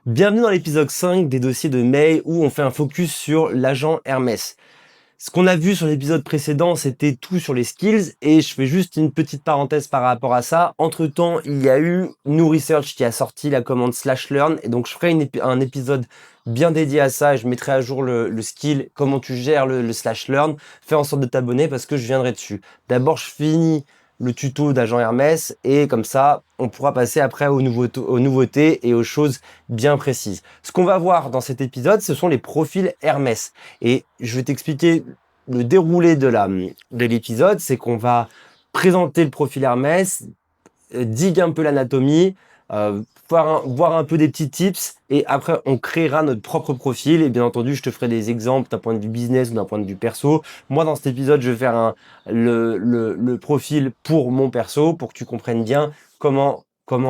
Bienvenue dans l'épisode 5 des dossiers de May où on fait un focus sur l'agent Hermès. Ce qu'on a vu sur l'épisode précédent, c'était tout sur les skills et je fais juste une petite parenthèse par rapport à ça. Entre-temps, il y a eu New Research qui a sorti la commande /learn et donc je ferai un épisode bien dédié à ça et je mettrai à jour le skill, comment tu gères le /learn. Fais en sorte de t'abonner parce que je viendrai dessus. D'abord, je finis le tuto d'agent Hermès et comme ça, on pourra passer après aux nouveautés et aux choses bien précises. Ce qu'on va voir dans cet épisode, ce sont les profils Hermès. Et je vais t'expliquer le déroulé de l'épisode, c'est qu'on va présenter le profil Hermès, digue un peu l'anatomie, voir un peu des petits tips et après on créera notre propre profil et bien entendu je te ferai des exemples d'un point de vue business ou d'un point de vue perso. Moi dans cet épisode je vais faire le profil pour mon perso pour que tu comprennes bien comment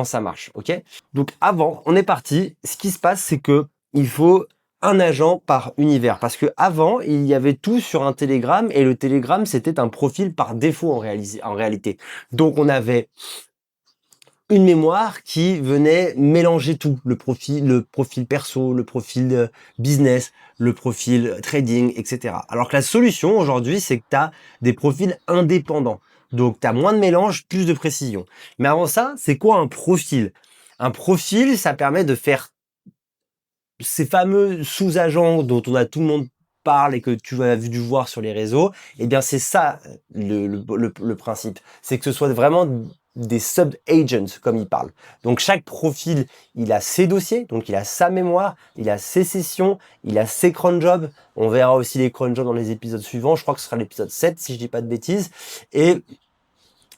ça marche, ok? Donc avant, on est parti, ce qui se passe c'est que il faut un agent par univers parce que avant il y avait tout sur un Telegram et le Telegram c'était un profil par défaut en réalité. Donc on avait une mémoire qui venait mélanger tout, le profil perso, le profil business, le profil trading, etc. Alors que la solution aujourd'hui, c'est que tu as des profils indépendants. Donc tu as moins de mélange, plus de précision. Mais avant ça, c'est quoi un profil? Un profil, ça permet de faire ces fameux sous-agents dont tout le monde parle et que tu as dû voir sur les réseaux, eh bien c'est ça le principe. C'est que ce soit vraiment des sub-agents comme ils parlent. Donc chaque profil, il a ses dossiers, donc il a sa mémoire, il a ses sessions, il a ses cron jobs. On verra aussi les cron jobs dans les épisodes suivants. Je crois que ce sera l'épisode 7 si je dis pas de bêtises. Et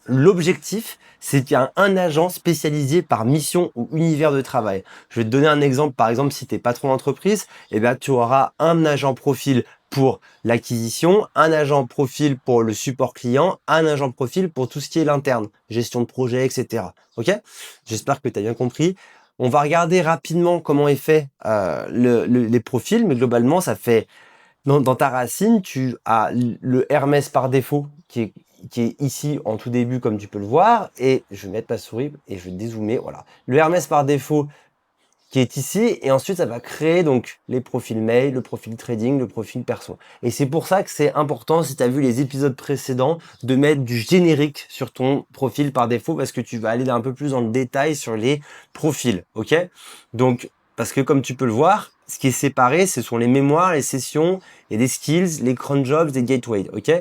l'objectif, c'est qu'il y a un agent spécialisé par mission ou univers de travail. Je vais te donner un exemple. Par exemple, si tu es patron d'entreprise, eh bien, tu auras un agent profil pour l'acquisition, un agent profil pour le support client, un agent profil pour tout ce qui est l'interne, gestion de projet, etc. Ok? J'espère que tu as bien compris. On va regarder rapidement comment est fait les profils, mais globalement, ça fait dans ta racine, tu as le Hermès par défaut qui est ici en tout début comme tu peux le voir et je vais mettre ma souris et je vais dézoomer, voilà. Le Hermès par défaut qui est ici et ensuite ça va créer donc les profils mail, le profil trading, le profil perso. Et c'est pour ça que c'est important si tu as vu les épisodes précédents de mettre du générique sur ton profil par défaut parce que tu vas aller un peu plus dans le détail sur les profils, OK? Donc parce que comme tu peux le voir, ce qui est séparé, ce sont les mémoires, les sessions et des skills, les cron jobs, des gateways, OK?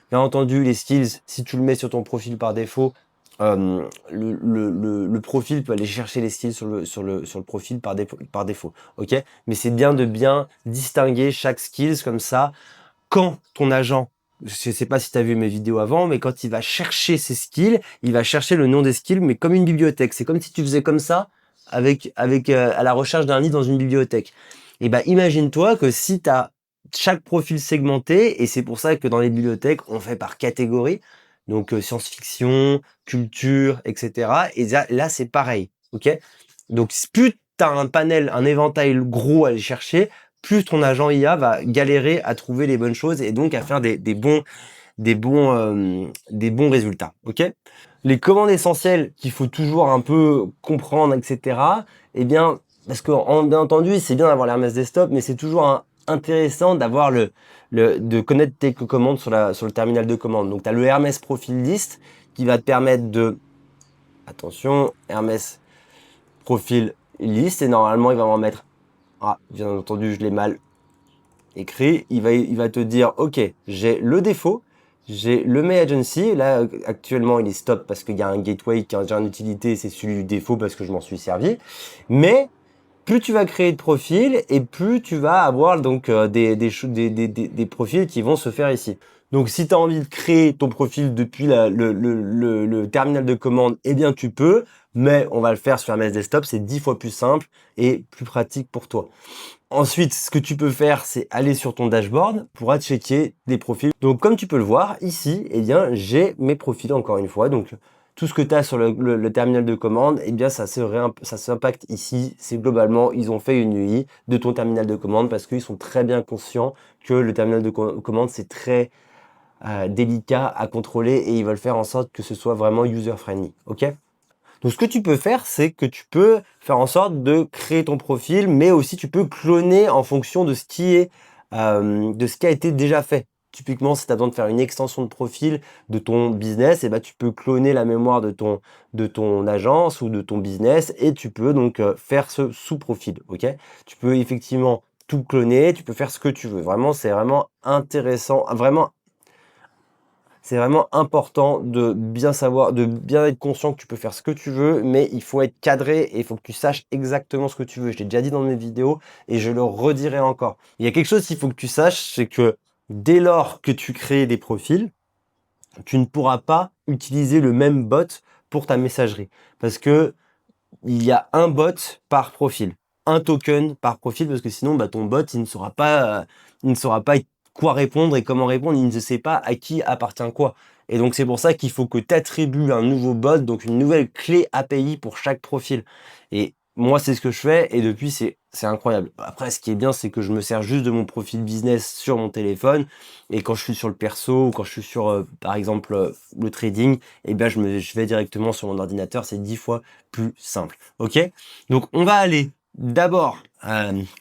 Bien entendu, les skills, si tu le mets sur ton profil par défaut, le profil peut aller chercher les skills sur le profil par défaut, ok? Mais c'est bien de bien distinguer chaque skills comme ça. Quand ton agent, je sais pas si tu as vu mes vidéos avant, mais quand il va chercher ses skills, il va chercher le nom des skills, mais comme une bibliothèque. C'est comme si tu faisais comme ça avec à la recherche d'un livre dans une bibliothèque. Et ben imagine-toi que si tu as chaque profil segmenté, et c'est pour ça que dans les bibliothèques, on fait par catégorie, donc science-fiction, culture, etc. Et là c'est pareil, ok? Donc plus tu as un panel, un éventail gros à aller chercher, plus ton agent IA va galérer à trouver les bonnes choses et donc à faire des bons résultats, ok? Les commandes essentielles qu'il faut toujours un peu comprendre, etc. Eh bien, parce que bien entendu, c'est bien d'avoir l'Hermès Desktop, mais c'est toujours intéressant d'avoir de connaître tes commandes sur le terminal de commande. Donc, tu as le Hermès Profil List qui va te permettre de, attention, Hermès Profil List, et normalement, il va m'en mettre, ah, bien entendu, je l'ai mal écrit, il va te dire, ok, j'ai le défaut, j'ai le May Agency, là actuellement il est stop parce qu'il y a un gateway qui a déjà une utilité, c'est celui du défaut parce que je m'en suis servi, mais plus tu vas créer de profils et plus tu vas avoir donc des profils qui vont se faire ici. Donc si tu as envie de créer ton profil depuis le terminal de commande, eh bien tu peux, mais on va le faire sur MS Desktop, c'est 10 fois plus simple et plus pratique pour toi. Ensuite, ce que tu peux faire, c'est aller sur ton dashboard pour checker des profils. Donc, comme tu peux le voir ici, eh bien, j'ai mes profils encore une fois. Donc, tout ce que tu as sur le terminal de commande, eh bien, ça s'impacte ici. C'est globalement, ils ont fait une UI de ton terminal de commande parce qu'ils sont très bien conscients que le terminal de commande, c'est très délicat à contrôler et ils veulent faire en sorte que ce soit vraiment user-friendly. OK? Donc ce que tu peux faire, c'est que tu peux faire en sorte de créer ton profil, mais aussi tu peux cloner en fonction de ce qui est, de ce qui a été déjà fait. Typiquement, si tu as besoin de faire une extension de profil de ton business, et ben tu peux cloner la mémoire de ton agence ou de ton business et tu peux donc faire ce sous-profil, ok? Tu peux effectivement tout cloner, tu peux faire ce que tu veux. Vraiment, c'est vraiment intéressant, vraiment c'est vraiment important de bien savoir, de bien être conscient que tu peux faire ce que tu veux, mais il faut être cadré et il faut que tu saches exactement ce que tu veux. Je l'ai déjà dit dans mes vidéos et je le redirai encore. Il y a quelque chose qu'il faut que tu saches, c'est que dès lors que tu crées des profils, tu ne pourras pas utiliser le même bot pour ta messagerie. Parce que il y a un bot par profil, un token par profil, parce que sinon, bah, ton bot, il ne saura pas quoi répondre et comment répondre, il ne sait pas à qui appartient quoi. Et donc, c'est pour ça qu'il faut que tu attribues un nouveau bot, donc une nouvelle clé API pour chaque profil. Et moi, c'est ce que je fais et depuis, c'est incroyable. Après, ce qui est bien, c'est que je me sers juste de mon profil business sur mon téléphone et quand je suis sur le perso ou quand je suis sur, par exemple, le trading, eh bien, je vais directement sur mon ordinateur, c'est 10 fois plus simple. Ok? Donc, on va aller d'abord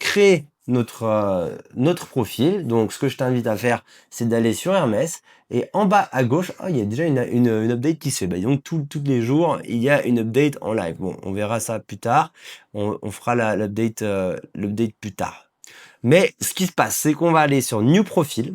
créer notre profil. Donc, ce que je t'invite à faire, c'est d'aller sur Hermès et en bas à gauche, il y a déjà une update qui se fait. Bah, donc, tous les jours, il y a une update en live. Bon, on verra ça plus tard. On fera l'update plus tard. Mais ce qui se passe, c'est qu'on va aller sur New Profile.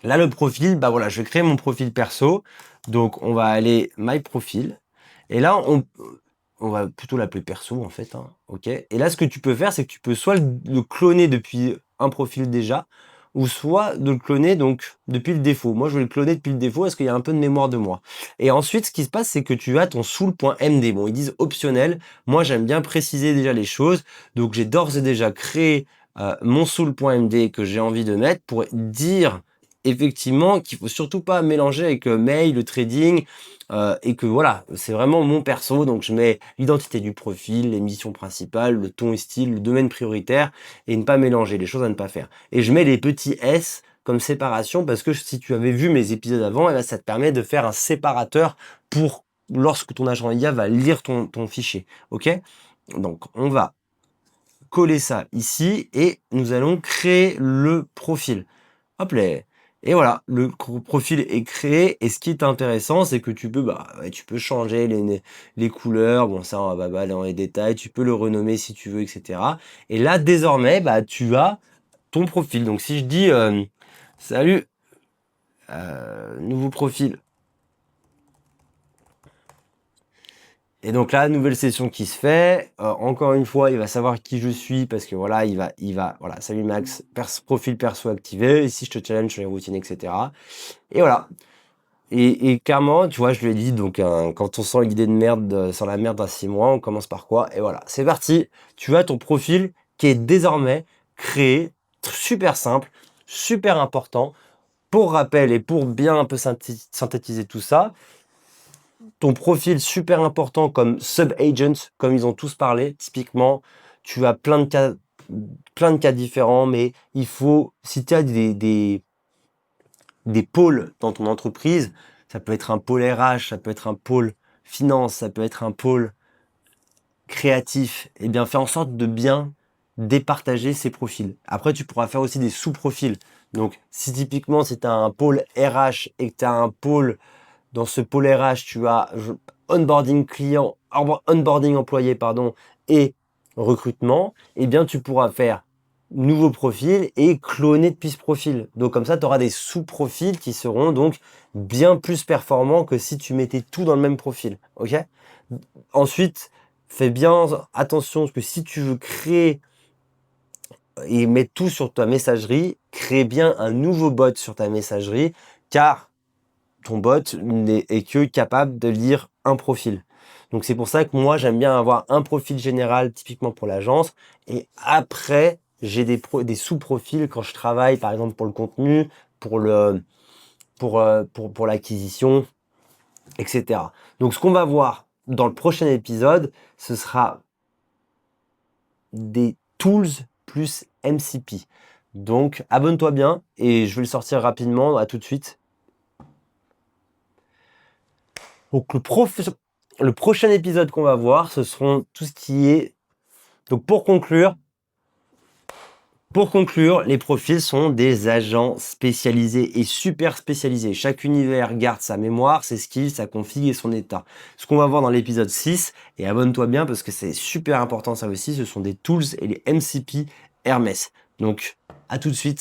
Là, le profil, bah voilà, je vais créer mon profil perso. Donc, on va aller My Profile. Et là, on va plutôt l'appeler perso en fait, hein, ok. Et là, ce que tu peux faire, c'est que tu peux soit le cloner depuis un profil déjà, ou soit de le cloner donc depuis le défaut. Moi, je vais le cloner depuis le défaut parce qu'il y a un peu de mémoire de moi. Et ensuite, ce qui se passe, c'est que tu as ton soul.md. Bon, ils disent optionnel. Moi, j'aime bien préciser déjà les choses. Donc, j'ai d'ores et déjà créé mon soul.md que j'ai envie de mettre pour dire effectivement qu'il faut surtout pas mélanger avec mail, le trading, et que voilà, c'est vraiment mon perso, donc je mets l'identité du profil, les missions principales, le ton et style, le domaine prioritaire, et ne pas mélanger, les choses à ne pas faire. Et je mets les petits S comme séparation, parce que si tu avais vu mes épisodes avant, eh ben, ça te permet de faire un séparateur pour lorsque ton agent IA va lire ton fichier, ok? Donc on va coller ça ici, et nous allons créer le profil. Hop là. Et voilà, le profil est créé et ce qui est intéressant, c'est que tu peux, bah, ouais, tu peux changer les couleurs. Bon, ça, on va pas aller dans les détails. Tu peux le renommer si tu veux, etc. Et là, désormais, bah, tu as ton profil. Donc, si je dis salut, nouveau profil. Et donc là, nouvelle session qui se fait. Encore une fois, il va savoir qui je suis parce que voilà, voilà, salut Max, profil perso activé. Ici, je te challenge sur les routines, etc. Et voilà. Et clairement, tu vois, je lui ai dit, donc, quand on sent l'idée de merde, sans la merde à 6 mois, on commence par quoi? Et voilà, c'est parti. Tu as ton profil qui est désormais créé, super simple, super important. Pour rappel et pour bien un peu synthétiser tout ça, ton profil super important comme sub-agent, comme ils ont tous parlé, typiquement, tu as plein de cas différents, mais il faut, si tu as des pôles dans ton entreprise, ça peut être un pôle RH, ça peut être un pôle finance, ça peut être un pôle créatif, et bien fais en sorte de bien départager ces profils. Après, tu pourras faire aussi des sous-profils. Donc, si typiquement, si tu as un pôle RH et que tu as un pôle, dans ce pôle RH, tu as onboarding client, onboarding employé, pardon, et recrutement, eh bien, tu pourras faire nouveau profil et cloner depuis ce profil. Donc, comme ça, tu auras des sous-profils qui seront donc bien plus performants que si tu mettais tout dans le même profil. OK? Ensuite, fais bien attention parce que si tu veux créer et mettre tout sur ta messagerie, crée bien un nouveau bot sur ta messagerie car ton bot est que capable de lire un profil. Donc c'est pour ça que moi j'aime bien avoir un profil général typiquement pour l'agence et après j'ai des sous-profils quand je travaille par exemple pour le contenu, pour pour l'acquisition, etc. Donc ce qu'on va voir dans le prochain épisode, ce sera des tools plus MCP. Donc abonne-toi bien et je vais le sortir rapidement. À tout de suite. Donc le prochain épisode qu'on va voir, ce seront tout ce qui est... Donc pour conclure, les profils sont des agents spécialisés et super spécialisés. Chaque univers garde sa mémoire, ses skills, sa config et son état. Ce qu'on va voir dans l'épisode 6, et abonne-toi bien parce que c'est super important ça aussi, ce sont des tools et les MCP Hermès. Donc à tout de suite.